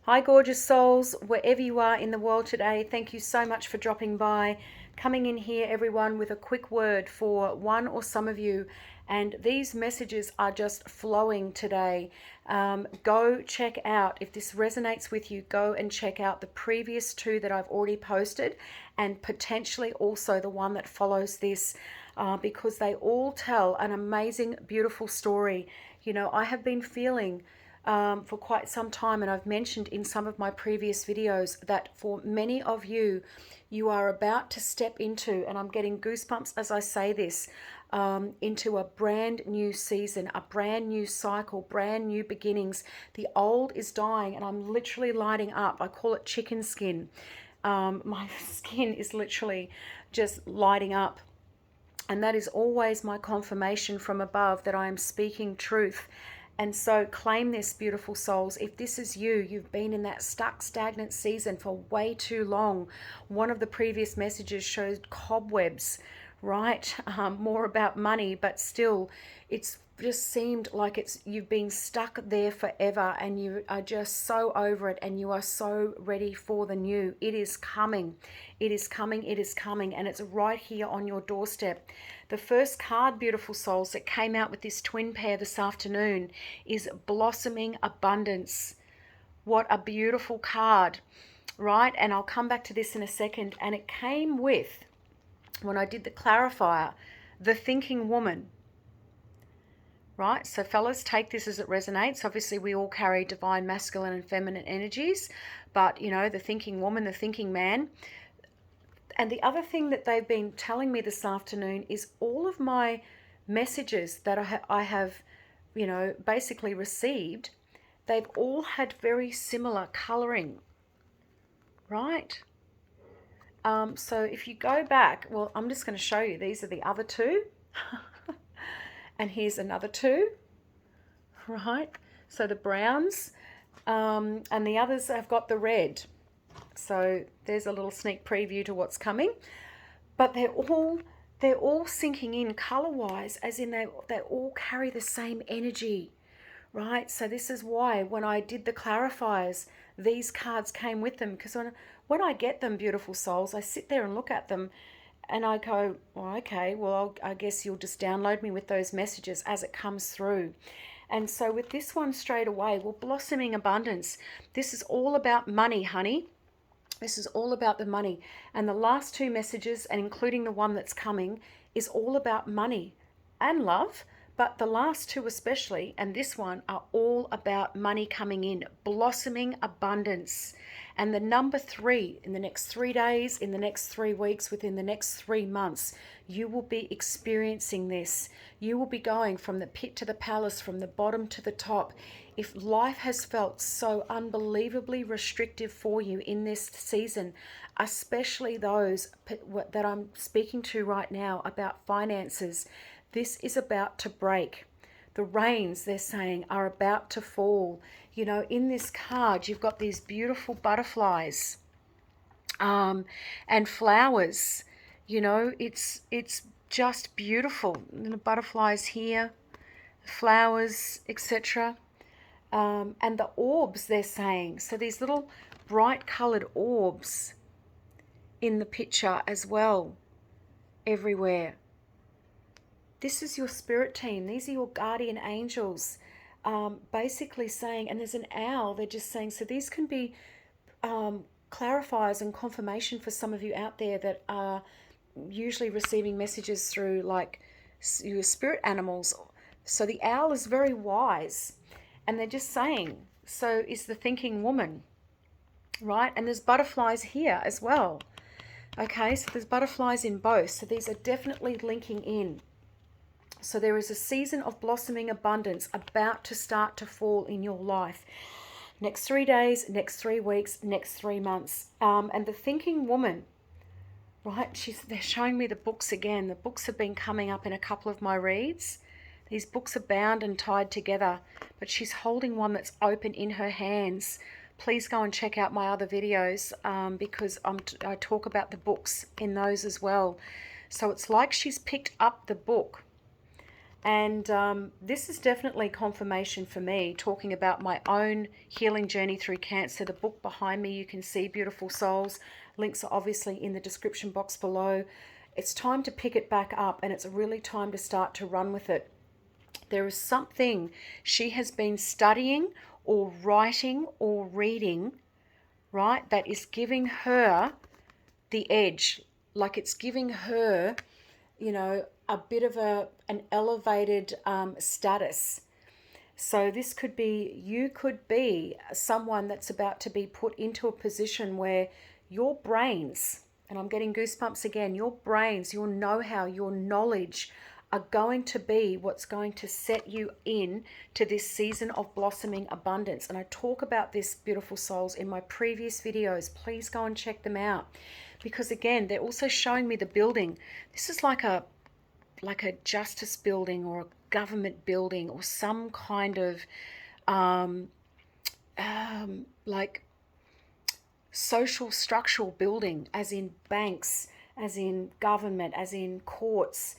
Hi, gorgeous souls, wherever you are in the world today. Thank you so much for dropping by. Coming in here, everyone, with a quick word for one or some of you. And these messages are just flowing today. Go check out, if this resonates with you, go and check out the previous two that I've already posted and potentially also the one that follows this, because they all tell an amazing, beautiful story. You know, I have been feeling for quite some time, and I've mentioned in some of my previous videos that for many of you, you are about to step into, and I'm getting goosebumps as I say this, into a brand new season, a brand new cycle, brand new beginnings. The old is dying, and I'm literally lighting up. I call it chicken skin. My skin is literally just lighting up. And that is always my confirmation from above that I am speaking truth. And so claim this, beautiful souls. If this is you, you've been in that stuck, stagnant season for way too long. One of the previous messages showed cobwebs, right? More about money, but still, it's just seemed like you've been stuck there forever, and you are just so over it, and you are so ready for the new. It is coming. It is coming. It is coming, and it's right here on your doorstep. The first card, beautiful souls, that came out with this twin pair this afternoon is Blossoming Abundance. What a beautiful card, right? And I'll come back to this in a second. And it came with, when I did the clarifier, the Thinking Woman. Right? So fellas, take this as it resonates. Obviously, we all carry divine masculine and feminine energies, but, you know, the thinking woman, the thinking man. And the other thing that they've been telling me this afternoon is all of my messages that I have, you know, basically received, they've all had very similar coloring, right? So if you go back, well, I'm just going to show you. These are the other two. And here's another two, right? So the browns, and the others have got the red. So there's a little sneak preview to what's coming. But they're all sinking in color-wise, as in they all carry the same energy, right? So this is why when I did the clarifiers, these cards came with them, because when I get them, beautiful souls, I sit there and look at them and I go, well, okay, well, I guess you'll just download me with those messages as it comes through. And so with this one straight away, well, Blossoming Abundance, this is all about money, honey. This is all about the money. And the last two messages, and including the one that's coming, is all about money and love. But the last two especially, and this one, are all about money coming in, blossoming abundance. And the number 3, in the next 3 days, in the next 3 weeks, within the next 3 months, you will be experiencing this. You will be going from the pit to the palace, from the bottom to the top. If life has felt so unbelievably restrictive for you in this season, especially those that I'm speaking to right now about finances, this is about to break. The rains, they're saying, are about to fall. You know, in this card, you've got these beautiful butterflies and flowers. You know, it's just beautiful. The butterflies here, flowers, etc. And the orbs, they're saying. So these little bright coloured orbs in the picture as well, everywhere. This is your spirit team. These are your guardian angels, basically saying, and there's an owl, they're just saying, so these can be clarifiers and confirmation for some of you out there that are usually receiving messages through like your spirit animals. So the owl is very wise, and they're just saying, so is the thinking woman, right? And there's butterflies here as well. Okay, so there's butterflies in both. So these are definitely linking in. So there is a season of blossoming abundance about to start to fall in your life. Next 3 days, next 3 weeks, next 3 months. And the thinking woman, right? They're showing me the books again. The books have been coming up in a couple of my reads. These books are bound and tied together, but she's holding one that's open in her hands. Please go and check out my other videos, because I talk about the books in those as well. So it's like she's picked up the book. And this is definitely confirmation for me, talking about my own healing journey through cancer. The book behind me, you can see, beautiful souls. Links are obviously in the description box below. It's time to pick it back up, and it's really time to start to run with it. There is something she has been studying or writing or reading, right, that is giving her the edge. Like it's giving her, a bit of an elevated status. So this could be, you could be someone that's about to be put into a position where your brains, and I'm getting goosebumps again, your brains, your know-how, your knowledge are going to be what's going to set you in to this season of blossoming abundance. And I talk about this, beautiful souls, in my previous videos. Please go and check them out. Because again, they're also showing me the building. This is like a justice building or a government building or some kind of like social structural building, as in banks, as in government, as in courts,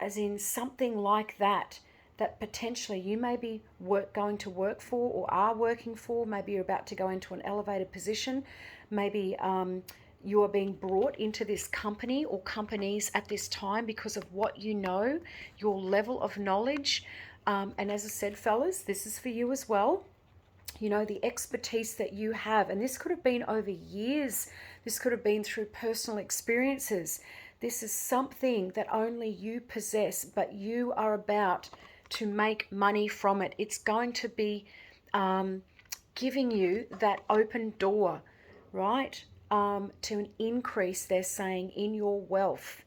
as in something like that, that potentially you may be going to work for or are working for. Maybe you're about to go into an elevated position. Maybe you are being brought into this company or companies at this time because of what you know, your level of knowledge. And as I said, fellas, this is for you as well. The expertise that you have, and this could have been over years. This could have been through personal experiences. This is something that only you possess, but you are about to make money from it. It's going to be giving you that open door, right? To an increase, they're saying, in your wealth.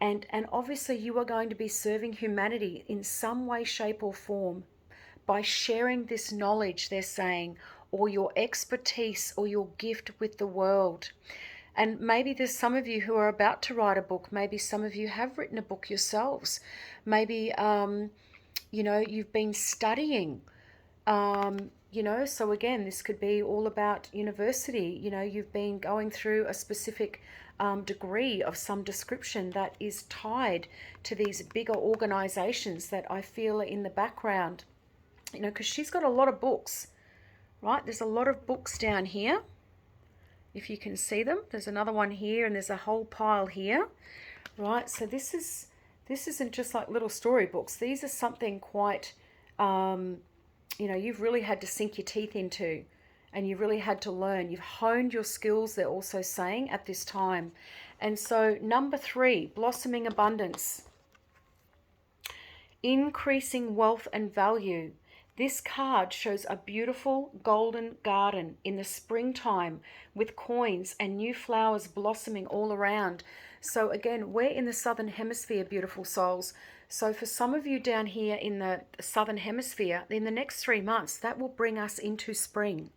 And obviously you are going to be serving humanity in some way, shape or form by sharing this knowledge, they're saying, or your expertise or your gift with the world. And maybe there's some of you who are about to write a book. Maybe some of you have written a book yourselves. Maybe, you've been studying. So again, this could be all about university. You've been going through a specific degree of some description that is tied to these bigger organizations that I feel are in the background. Because she's got a lot of books, right? There's a lot of books down here. If you can see them, there's another one here, and there's a whole pile here, right? So this isn't just like little storybooks. These are something quite, you've really had to sink your teeth into, and you've really had to learn. You've honed your skills, they're also saying, at this time. And so number 3, blossoming abundance, increasing wealth and value. This card shows a beautiful golden garden in the springtime with coins and new flowers blossoming all around. So again, we're in the southern hemisphere, beautiful souls. So for some of you down here in the southern hemisphere, in the next 3 months, that will bring us into spring.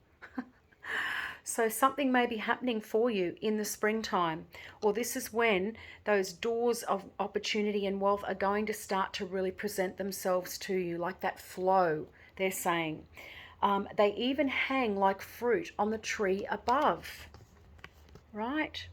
So something may be happening for you in the springtime, or this is when those doors of opportunity and wealth are going to start to really present themselves to you, like that flow, they're saying. They even hang like fruit on the tree above, right?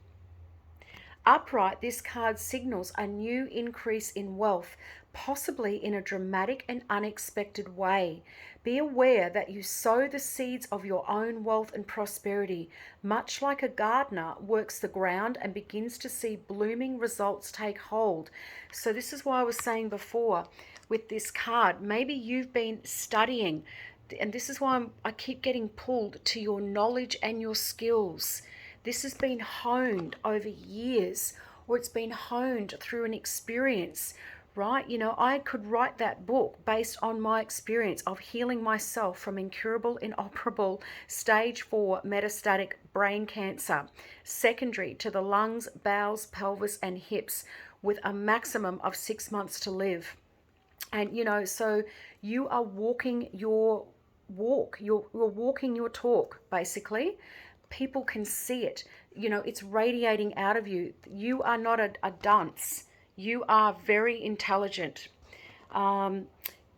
Upright, this card signals a new increase in wealth, possibly in a dramatic and unexpected way. Be aware that you sow the seeds of your own wealth and prosperity, much like a gardener works the ground and begins to see blooming results take hold. So this is why I was saying before with this card, maybe you've been studying, and this is why I keep getting pulled to your knowledge and your skills. This has been honed over years, or it's been honed through an experience, right? I could write that book based on my experience of healing myself from incurable, inoperable stage 4 metastatic brain cancer, secondary to the lungs, bowels, pelvis, and hips, with a maximum of 6 months to live. And, so you are walking your walk, you're walking your talk, basically. People can see it. It's radiating out of you. You are not a dunce. You are very intelligent.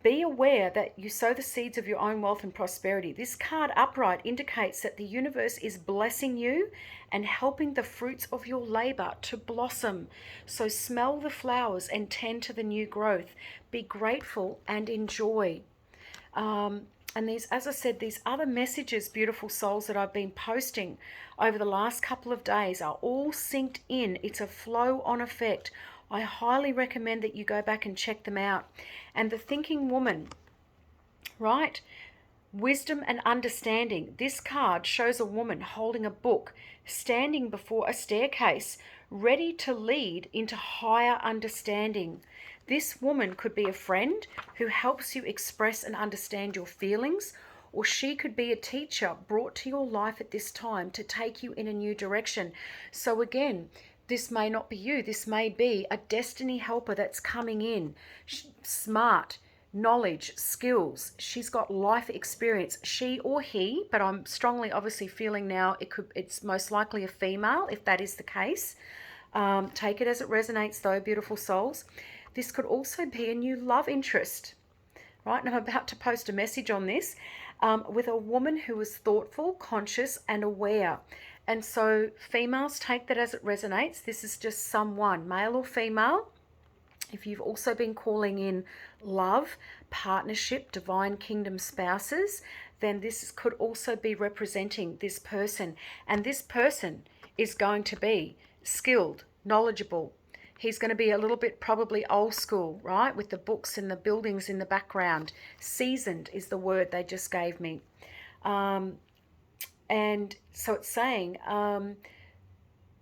Be aware that you sow the seeds of your own wealth and prosperity. This card upright indicates that the universe is blessing you and helping the fruits of your labor to blossom. So smell the flowers and tend to the new growth. Be grateful and enjoy. And these, as I said, these other messages, beautiful souls, that I've been posting over the last couple of days are all synced in. It's a flow-on effect. I highly recommend that you go back and check them out. And the thinking woman, right? Wisdom and understanding. This card shows a woman holding a book, standing before a staircase, ready to lead into higher understanding. This woman could be a friend who helps you express and understand your feelings, or she could be a teacher brought to your life at this time to take you in a new direction. So again, this may not be you. This may be a destiny helper that's coming in. Smart, knowledge, skills. She's got life experience. She or he, but I'm strongly obviously feeling now it's most likely a female if that is the case. Take it as it resonates though, beautiful souls. This could also be a new love interest, right? And I'm about to post a message on this with a woman who is thoughtful, conscious, and aware. And so females, take that as it resonates. This is just someone, male or female. If you've also been calling in love, partnership, divine kingdom spouses, then this could also be representing this person. And this person is going to be skilled, knowledgeable. He's going to be a little bit probably old school, right? With the books and the buildings in the background. Seasoned is the word they just gave me. And so it's saying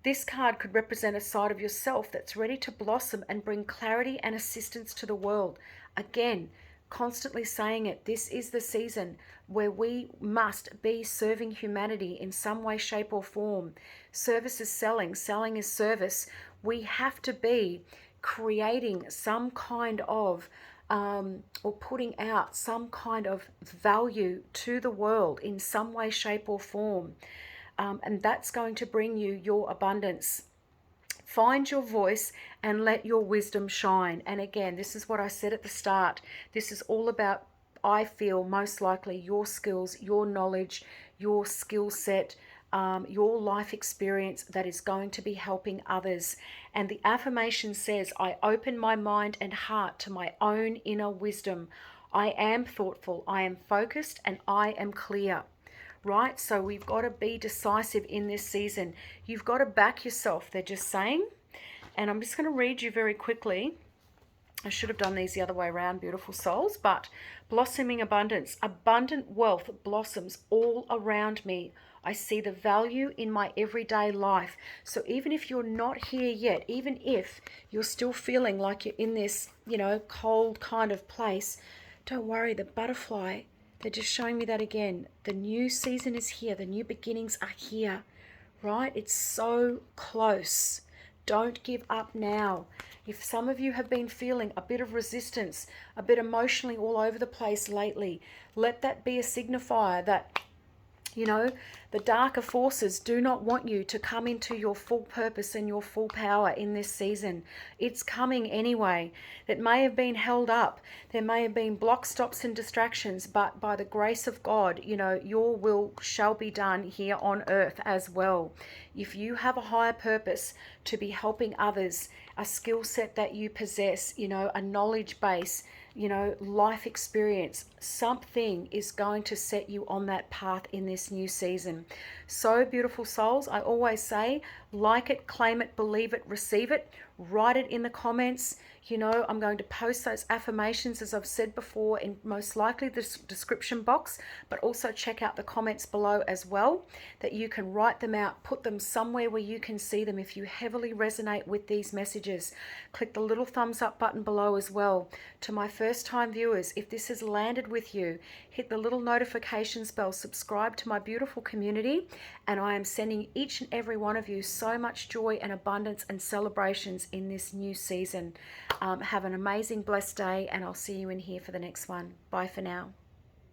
this card could represent a side of yourself that's ready to blossom and bring clarity and assistance to the world. Again, constantly saying it, this is the season where we must be serving humanity in some way, shape, or form. Service is selling, selling is service. We have to be creating some kind of or putting out some kind of value to the world in some way, shape, or form. And that's going to bring you your abundance. Find your voice and let your wisdom shine. And again, this is what I said at the start. This is all about, I feel, most likely your skills, your knowledge, your skill set, your life experience that is going to be helping others. And the affirmation says, I open my mind and heart to my own inner wisdom. I am thoughtful, I am focused, and I am clear. Right? So we've got to be decisive in this season. You've got to back yourself, they're just saying. And I'm just going to read you very quickly. I should have done these the other way around, beautiful souls. But blossoming abundance. Abundant wealth blossoms all around me. I see the value in my everyday life. So even if you're not here yet, even if you're still feeling like you're in this, cold kind of place, don't worry, the butterfly, they're just showing me that again. The new season is here. The new beginnings are here, right? It's so close. Don't give up now. If some of you have been feeling a bit of resistance, a bit emotionally all over the place lately, let that be a signifier that, the darker forces do not want you to come into your full purpose and your full power in this season. It's coming anyway. That may have been held up. There may have been block stops and distractions, but by the grace of God, your will shall be done here on earth as well. If you have a higher purpose to be helping others, a skill set that you possess, a knowledge base, life experience, something is going to set you on that path in this new season. So beautiful souls, I always say, like it, claim it, believe it, receive it, write it in the comments. I'm going to post those affirmations, as I've said before, in most likely the description box, but also check out the comments below as well, that you can write them out, put them somewhere where you can see them. If you heavily resonate with these messages, click the little thumbs up button below as well. To my first time viewers, if this has landed with you, hit the little notifications bell, subscribe to my beautiful community, and I am sending each and every one of you so much joy and abundance and celebrations in this new season. Have an amazing, blessed day, and I'll see you in here for the next one. Bye for now.